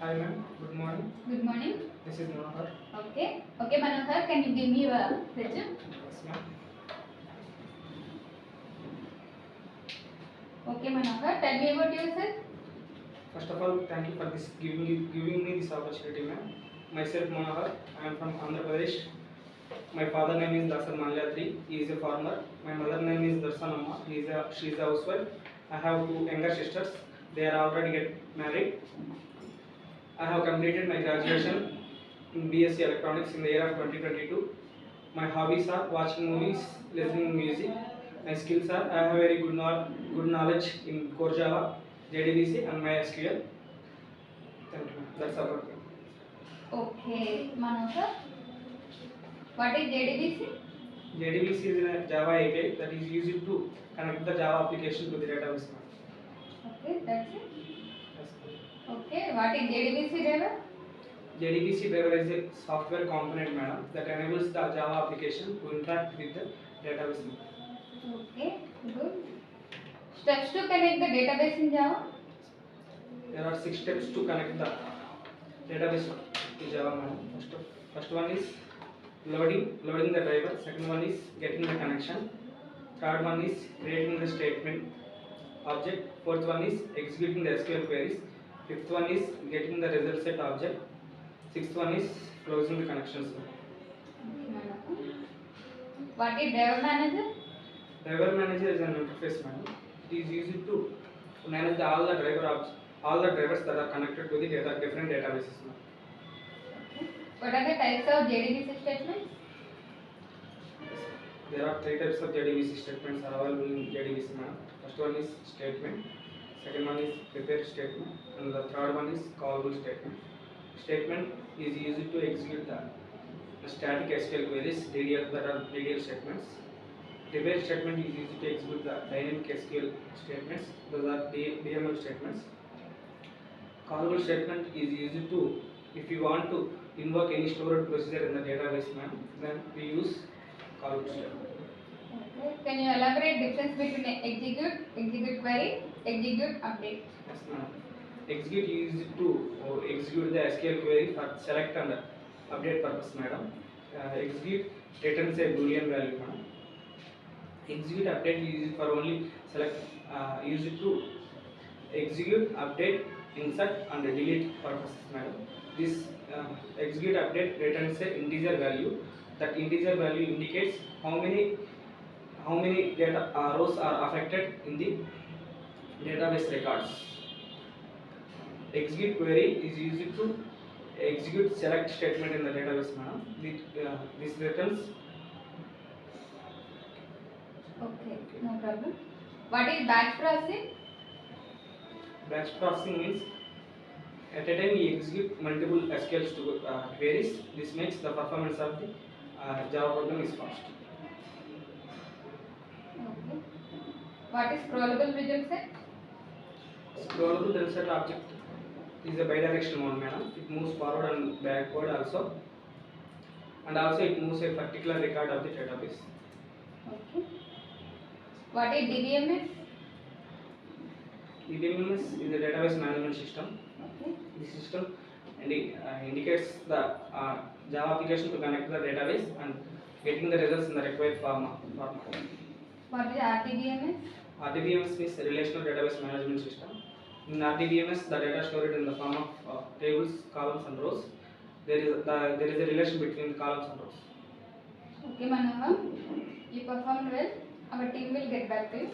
Hi ma'am, good morning. Good morning. This is Manohar. Okay. Okay, Manohar, can you give me your resume? Yes ma'am. Okay, Manohar, tell me about yourself. First of all, thank you for this giving me this opportunity ma'am. Myself Manohar, I am from Andhra Pradesh. My father name is Dasar Malyatri. He is a farmer. My mother name is Darsanamma. She is a housewife. I have two younger sisters. They are already get married. I have completed my graduation in BSc Electronics in the year of 2022. My hobbies are watching movies, listening music. My skills are I have very good knowledge in Core Java, JDBC, and MySQL. Thank you. That's about me. Okay, Manohar, what is JDBC? JDBC is a Java API that is used to connect the Java application to the database. Okay, that's it. Yes. Okay, what is JDBC driver? JDBC driver is a software component, madam, that enables the Java application to interact with the database. Okay, good. Steps to connect the database in Java? There are 6 steps to connect the database to Java, madam. First one is loading the driver. Second one is getting the connection. Third one is creating the statement object. Fourth one is executing the SQL queries. Fifth one is getting the result set object. Sixth one is closing the connections. Okay, Manohar. What is driver manager? Driver manager is an interface, madam. It is used to manage all the drivers that are connected to the different databases. Okay. What are the types of JDBC statements? There are 3 types of JDBC statements are available in JDBC, madam. First one is statement, second one is prepare statement, and the third one is callable statement. Statement is used to execute the static SQL queries, DDL, that are DDL statements. Prepare statement is used to execute the dynamic SQL statements, those are DML statements. Callable statement is used to, if you want to invoke any stored procedure in the database, ma'am, then we use callable statement. Okay. Can you elaborate difference between execute query, execute update? Yes, ma'am. Execute is used to execute the SQL query for select and update purpose, madam. Execute returns a boolean value, madam. Execute update is used for only select, used to execute, update, insert, and delete purposes, madam. This execute update returns a integer value. That integer value indicates how many data rows are affected in the database records. Execute query is used to execute select statement in the database, madam. This returns. Okay, no problem. What is batch processing? Batch processing means at a time we execute multiple SQLs to queries. This makes the performance of the Java program is fast. Okay. What is scrollable result set? Scrollable result set object is a bidirectional one, madam. It moves forward and backward also, and also it moves a particular record of the database. Okay. What is DBMS? DBMS is a database management system. Okay. This system indicates the Java application to connect the database and getting the results in the required format. What is RDBMS? RDBMS is a relational database management system. In RDBMS, the data stored in the form of tables, columns, and rows. There is a relation between columns and rows. Okay, Manohar, you performed well. Our team will get back to you.